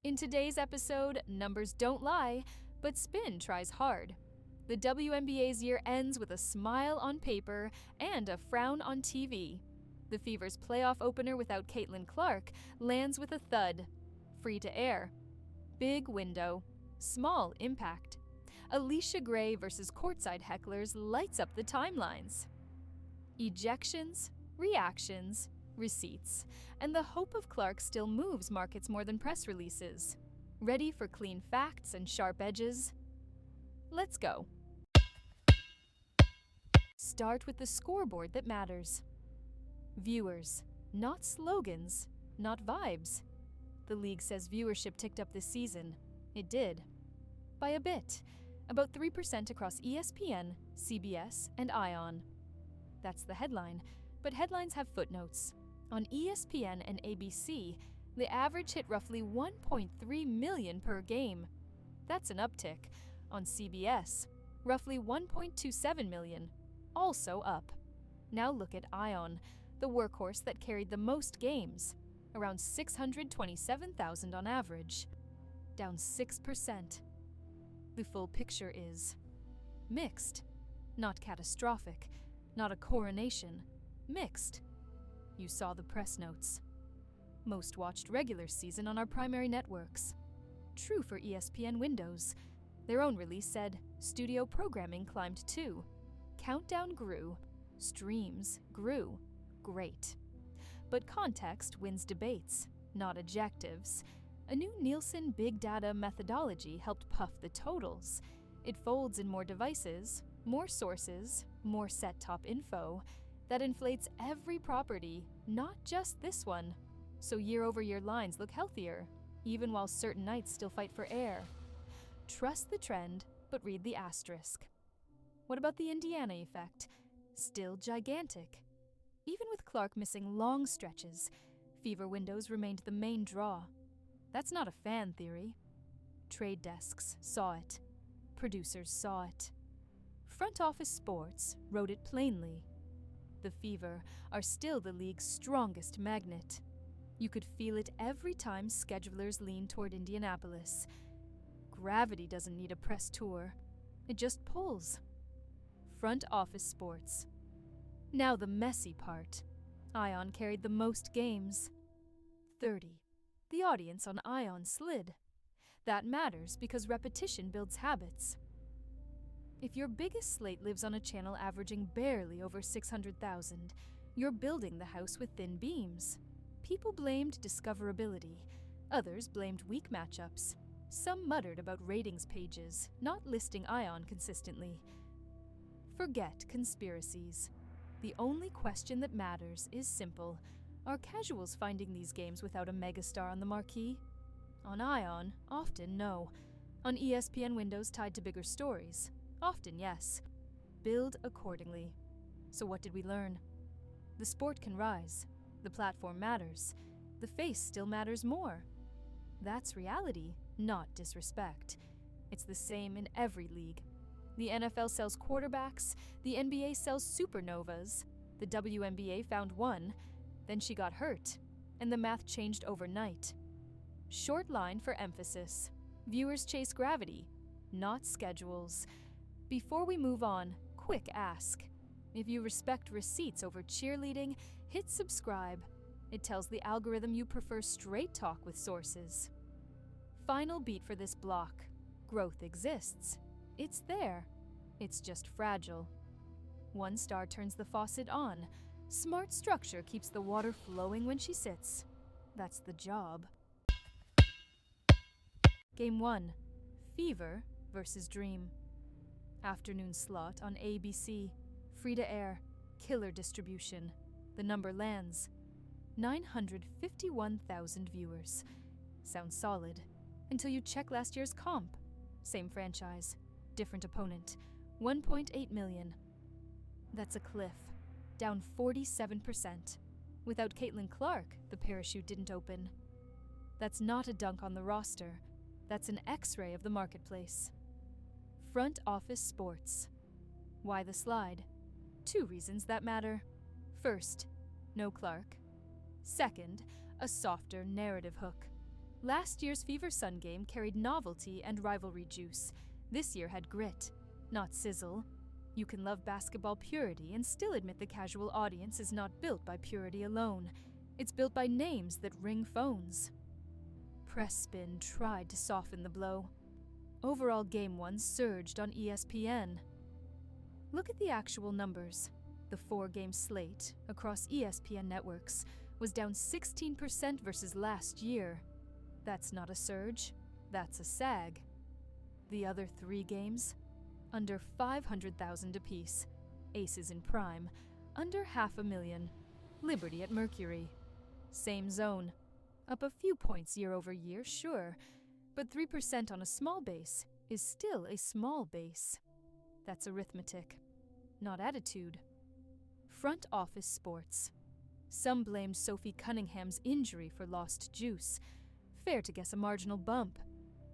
In today's episode, numbers don't lie, but spin tries hard. The WNBA's year ends with a smile on paper and a frown on TV. The Fever's playoff opener without Caitlyn Clark lands with a thud. Free to air. Big window. Small impact. Allisha Gray versus courtside hecklers lights up the timelines. Ejections, reactions, receipts, and the hope of Clark still moves markets more than press releases. Ready for clean facts and sharp edges? Let's go. Start with the scoreboard that matters. Viewers, not slogans, not vibes. The league says viewership ticked up this season. It did. By a bit. About 3% across ESPN, CBS, and ION. That's the headline, but headlines have footnotes. On ESPN and ABC, the average hit roughly 1.3 million per game. That's an uptick. On CBS, roughly 1.27 million, also up. Now look at ION, the workhorse that carried the most games, around 627,000 on average, down 6%. The full picture is mixed, not catastrophic, not a coronation, mixed. You saw the press notes. Most watched regular season on our primary networks. True for ESPN Windows. Their own release said studio programming climbed too. Countdown grew. Streams grew. Great. But context wins debates, not adjectives. A new Nielsen big data methodology helped puff the totals. It folds in more devices, more sources, more set-top info. That inflates every property, not just this one. So year-over-year lines look healthier, even while certain nights still fight for air. Trust the trend, but read the asterisk. What about the Indiana effect? Still gigantic. Even with Clark missing long stretches, Fever windows remained the main draw. That's not a fan theory. Trade desks saw it. Producers saw it. Front office sports wrote it plainly. The Fever are still the league's strongest magnet. You could feel it every time schedulers lean toward Indianapolis. Gravity doesn't need a press tour. It just pulls. Front office sports. Now the messy part. ION carried the most games. 30. The audience on ION slid. That matters because repetition builds habits. If your biggest slate lives on a channel averaging barely over 600,000, you're building the house with thin beams. People blamed discoverability. Others blamed weak matchups. Some muttered about ratings pages, not listing ION consistently. Forget conspiracies. The only question that matters is simple. Are casuals finding these games without a megastar on the marquee? On ION, often no. On ESPN windows tied to bigger stories, often yes. Build accordingly. So what did we learn? The sport can rise. The platform matters. The face still matters more. That's reality, not disrespect. It's the same in every league. The NFL sells quarterbacks, the NBA sells supernovas, the WNBA found one, then she got hurt, and the math changed overnight. Short line for emphasis. Viewers chase gravity, not schedules. Before we move on, quick ask. If you respect receipts over cheerleading, hit subscribe. It tells the algorithm you prefer straight talk with sources. Final beat for this block. Growth exists. It's there. It's just fragile. One star turns the faucet on. Smart structure keeps the water flowing when she sits. That's the job. Game 1. Fever versus Dream. Afternoon slot on ABC. Free to air. Killer distribution. The number lands. 951,000 viewers. Sounds solid. Until you check last year's comp. Same franchise. Different opponent. 1.8 million. That's a cliff. Down 47%. Without Caitlyn Clark, the parachute didn't open. That's not a dunk on the roster. That's an X-ray of the marketplace. Front office sports. Why the slide? 2 reasons that matter. First, no Clark. Second, a softer narrative hook. Last year's Fever Sun game carried novelty and rivalry juice. This year had grit, not sizzle. You can love basketball purity and still admit the casual audience is not built by purity alone. It's built by names that ring phones. Press spin tried to soften the blow. Overall Game 1 surged on ESPN. Look at the actual numbers. The 4-game slate across ESPN networks was down 16% versus last year. That's not a surge, that's a sag. The other 3 games? Under 500,000 apiece. Aces in Prime, under 500,000. Liberty at Mercury. Same zone. Up a few points year over year, sure, but 3% on a small base is still a small base. That's arithmetic, not attitude. Front office sports. Some blamed Sophie Cunningham's injury for lost juice. Fair to guess a marginal bump.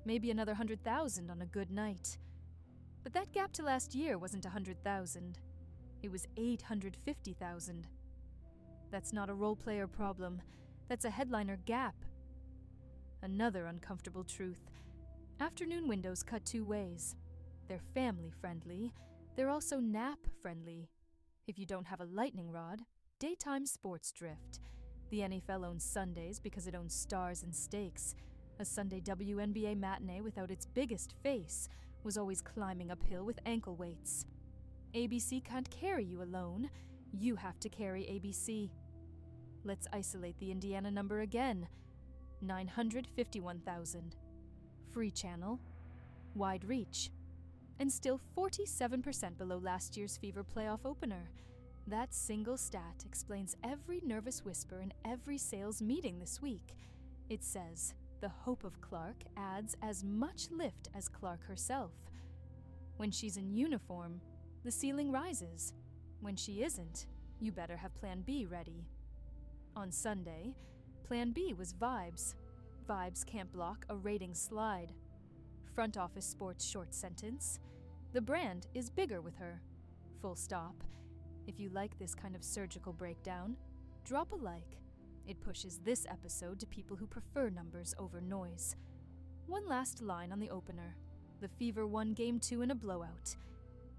Maybe another 100,000 on a good night. But that gap to last year wasn't 100,000. It was 850,000. That's not a role player problem. That's a headliner gap. Another uncomfortable truth. Afternoon windows cut 2 ways. They're family-friendly. They're also nap-friendly. If you don't have a lightning rod, daytime sports drift. The NFL owns Sundays because it owns stars and stakes. A Sunday WNBA matinee without its biggest face was always climbing uphill with ankle weights. ABC can't carry you alone. You have to carry ABC. Let's isolate the Indiana number again. 951,000. Free channel. Wide reach. And still 47% below last year's Fever playoff opener. That single stat explains every nervous whisper in every sales meeting this week. It says, the hope of Clark adds as much lift as Clark herself. When she's in uniform, the ceiling rises. When she isn't, you better have Plan B ready. On Sunday, Plan B was Vibes. Vibes can't block a rating slide. Front office sports short sentence. The brand is bigger with her. Full stop. If you like this kind of surgical breakdown, drop a like. It pushes this episode to people who prefer numbers over noise. One last line on the opener. The Fever won Game 2 in a blowout.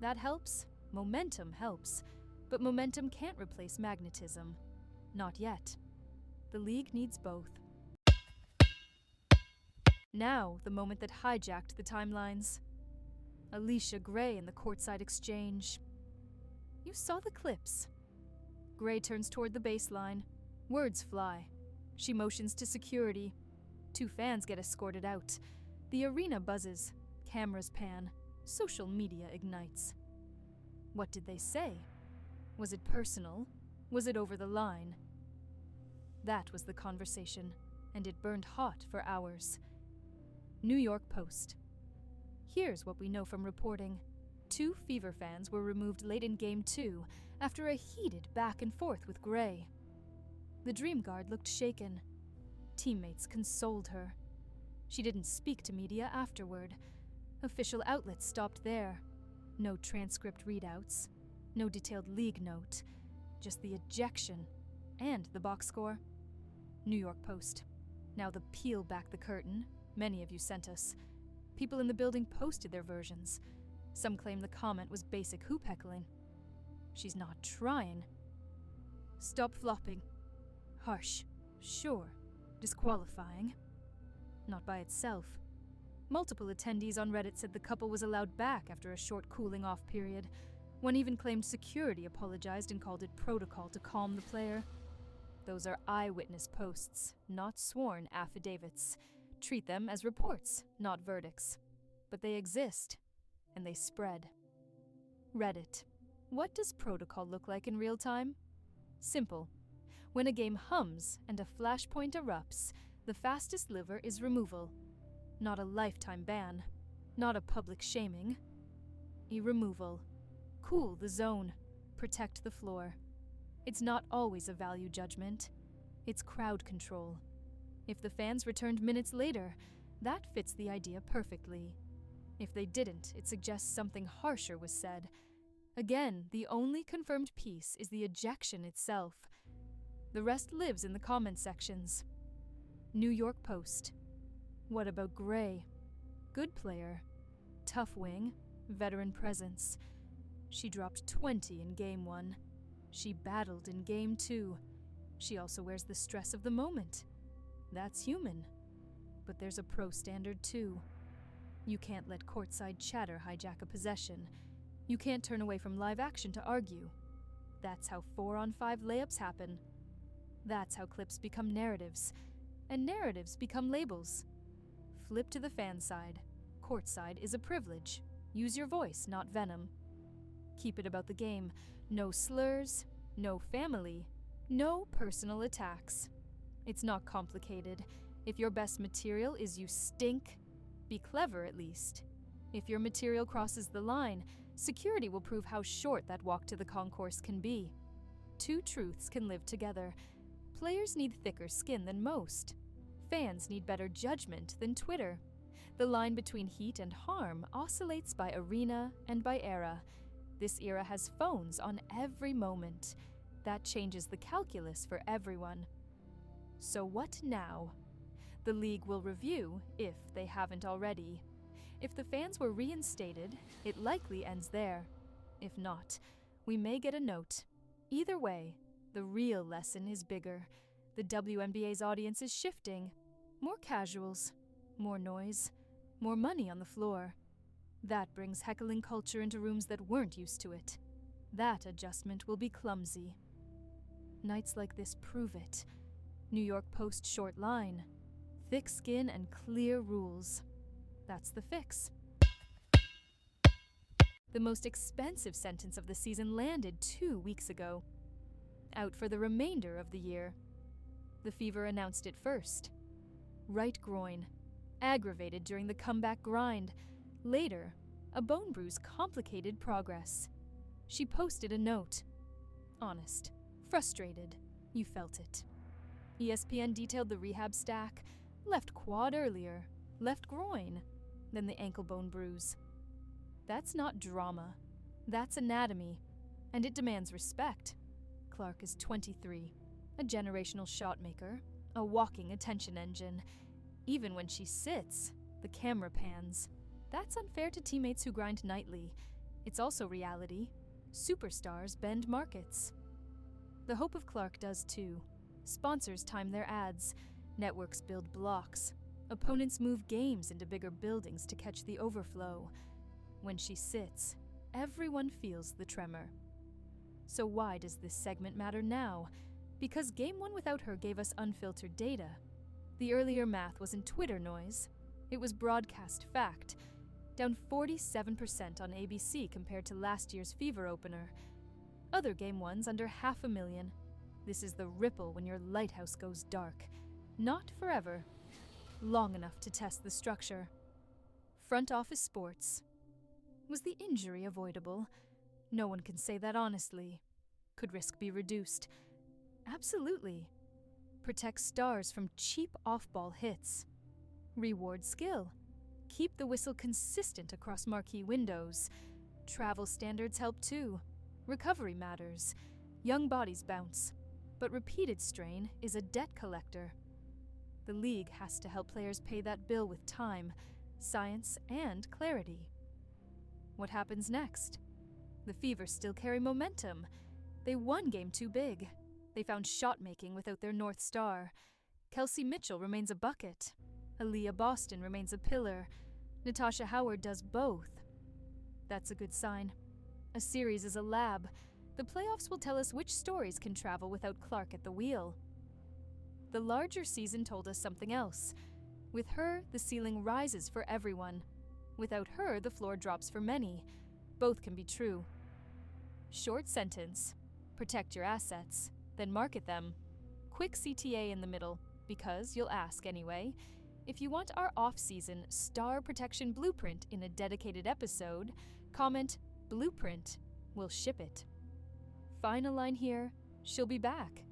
That helps. Momentum helps. But momentum can't replace magnetism. Not yet. The league needs both. Now, the moment that hijacked the timelines. Allisha Gray in the courtside exchange. You saw the clips. Gray turns toward the baseline. Words fly. She motions to security. 2 fans get escorted out. The arena buzzes. Cameras pan. Social media ignites. What did they say? Was it personal? Was it over the line? That was the conversation, and it burned hot for hours. New York Post. Here's what we know from reporting. 2 Fever fans were removed late in Game 2 after a heated back and forth with Gray. The Dream Guard looked shaken. Teammates consoled her. She didn't speak to media afterward. Official outlets stopped there. No transcript readouts. No detailed league note. Just the ejection. And the box score. New York Post. Now the peel back the curtain. Many of you sent us. People in the building posted their versions. Some claim the comment was basic hoop heckling. She's not trying. Stop flopping. Harsh. Sure. Disqualifying. Not by itself. Multiple attendees on Reddit said the couple was allowed back after a short cooling off period. One even claimed security apologized and called it protocol to calm the player. Those are eyewitness posts, not sworn affidavits. Treat them as reports, not verdicts. But they exist, and they spread. Reddit. What does protocol look like in real time? Simple. When a game hums and a flashpoint erupts, the fastest liver is removal. Not a lifetime ban. Not a public shaming. A removal. Cool the zone. Protect the floor. It's not always a value judgment. It's crowd control. If the fans returned minutes later, that fits the idea perfectly. If they didn't, it suggests something harsher was said. Again, the only confirmed piece is the ejection itself. The rest lives in the comment sections. New York Post. What about Gray? Good player. Tough wing. Veteran presence. She dropped 20 in Game 1. She battled in Game 2. She also wears the stress of the moment. That's human. But there's a pro standard too. You can't let courtside chatter hijack a possession. You can't turn away from live action to argue. That's how 4-on-5 layups happen. That's how clips become narratives, and narratives become labels. Flip to the fan side. Courtside is a privilege. Use your voice, not venom. Keep it about the game. No slurs, no family, no personal attacks. It's not complicated. If your best material is you stink, be clever at least. If your material crosses the line, security will prove how short that walk to the concourse can be. Two truths can live together. Players need thicker skin than most. Fans need better judgment than Twitter. The line between heat and harm oscillates by arena and by era. This era has phones on every moment. That changes the calculus for everyone. So what now? The league will review, if they haven't already. If the fans were reinstated, it likely ends there. If not, we may get a note. Either way, the real lesson is bigger. The WNBA's audience is shifting. More casuals, more noise, more money on the floor. That brings heckling culture into rooms that weren't used to it. That adjustment will be clumsy. Nights like this prove it. New York Post short line. Thick skin and clear rules. That's the fix. The most expensive sentence of the season landed 2 weeks ago. Out for the remainder of the year. The Fever announced it first. Right groin. Aggravated during the comeback grind. Later, a bone bruise complicated progress. She posted a note. Honest. Frustrated. You felt it. ESPN detailed the rehab stack. Left quad earlier. Left groin. Then the ankle bone bruise. That's not drama. That's anatomy. And it demands respect. Clark is 23. A generational shot maker. A walking attention engine. Even when she sits, the camera pans. That's unfair to teammates who grind nightly. It's also reality. Superstars bend markets. The hope of Clark does too. Sponsors time their ads. Networks build blocks. Opponents move games into bigger buildings to catch the overflow. When she sits, everyone feels the tremor. So why does this segment matter now? Because Game 1 without her gave us unfiltered data. The earlier math wasn't Twitter noise. It was broadcast fact. Down 47% on ABC compared to last year's Fever opener. Other Game 1s under 500,000. This is the ripple when your lighthouse goes dark. Not forever. Long enough to test the structure. Front office sports. Was the injury avoidable? No one can say that honestly. Could risk be reduced? Absolutely. Protect stars from cheap off-ball hits. Reward skill. Keep the whistle consistent across marquee windows. Travel standards help too. Recovery matters. Young bodies bounce. But repeated strain is a debt collector. The league has to help players pay that bill with time, science, and clarity. What happens next? The Fever still carry momentum. They won Game 2 big. They found shot making without their North Star. Kelsey Mitchell remains a bucket. Aaliyah Boston remains a pillar. Natasha Howard does both. That's a good sign. A series is a lab. The playoffs will tell us which stories can travel without Clark at the wheel. The larger season told us something else. With her, the ceiling rises for everyone. Without her, the floor drops for many. Both can be true. Short sentence. Protect your assets, then market them. Quick CTA in the middle, because you'll ask anyway. If you want our off-season star protection blueprint in a dedicated episode, comment blueprint. We'll ship it. Final line here, she'll be back.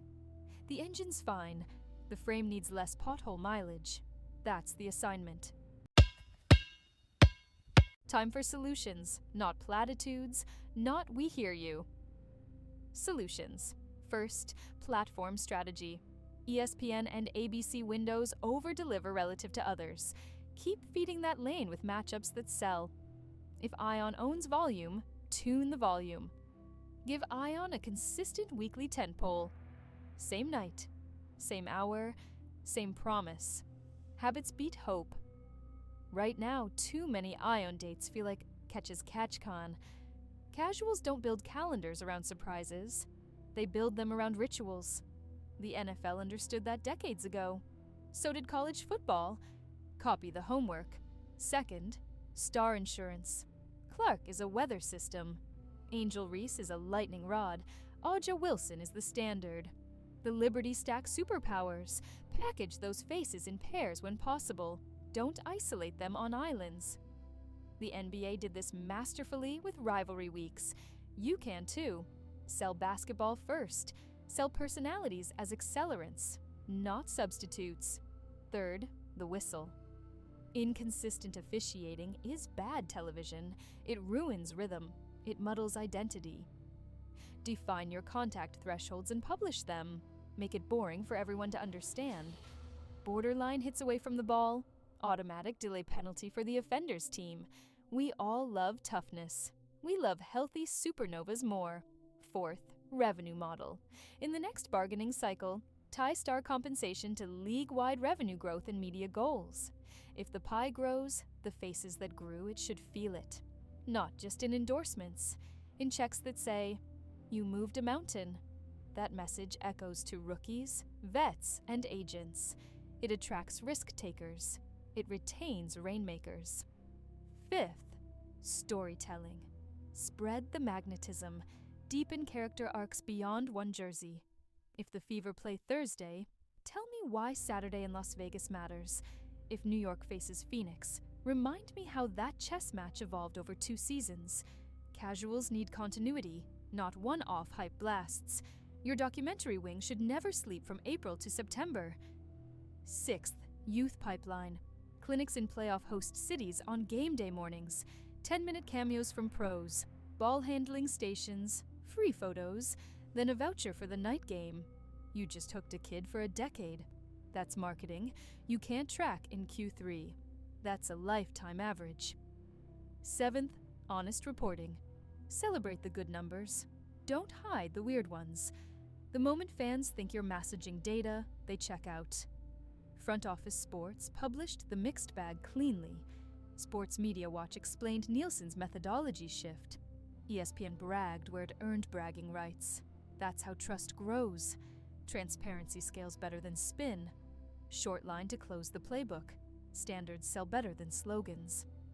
The engine's fine. The frame needs less pothole mileage. That's the assignment. Time for solutions, not platitudes, not we hear you. Solutions. First, platform strategy. ESPN and ABC windows over-deliver relative to others. Keep feeding that lane with matchups that sell. If Ion owns volume, tune the volume. Give Ion a consistent weekly tentpole. Same night, same hour, same promise. Habits beat hope. Right now, too many Ion dates feel like catch-as-catch-con. Casuals don't build calendars around surprises. They build them around rituals. The NFL understood that decades ago. So did college football. Copy the homework. Second, Star Insurance. Clark is a weather system. Angel Reese is a lightning rod. Aja Wilson is the standard. The Liberty Stack superpowers. Package those faces in pairs when possible. Don't isolate them on islands. The NBA did this masterfully with rivalry weeks. You can too. Sell basketball first. Sell personalities as accelerants, not substitutes. Third, the whistle. Inconsistent officiating is bad television. It ruins rhythm. It muddles identity. Define your contact thresholds and publish them. Make it boring for everyone to understand. Borderline hits away from the ball. Automatic delay penalty for the offender's team. We all love toughness. We love healthy supernovas more. Fourth, revenue model. In the next bargaining cycle, tie star compensation to league-wide revenue growth and media goals. If the pie grows, the faces that grew it should feel it. Not just in endorsements, in checks that say, "You moved a mountain." That message echoes to rookies, vets, and agents. It attracts risk takers. It retains rainmakers. Fifth, storytelling. Spread the magnetism. Deepen character arcs beyond one jersey. If the Fever play Thursday, tell me why Saturday in Las Vegas matters. If New York faces Phoenix, remind me how that chess match evolved over 2 seasons. Casuals need continuity, not one-off hype blasts. Your documentary wing should never sleep from April to September. Sixth, youth pipeline. Clinics in playoff host cities on game day mornings. 10-minute cameos from pros. Ball handling stations. Free photos. Then a voucher for the night game. You just hooked a kid for a decade. That's marketing you can't track in Q3. That's a lifetime average. Seventh, honest reporting. Celebrate the good numbers. Don't hide the weird ones. The moment fans think you're messaging data, they check out. Front Office Sports published the mixed bag cleanly. Sports Media Watch explained Nielsen's methodology shift. ESPN bragged where it earned bragging rights. That's how trust grows. Transparency scales better than spin. Short line to close the playbook. Standards sell better than slogans.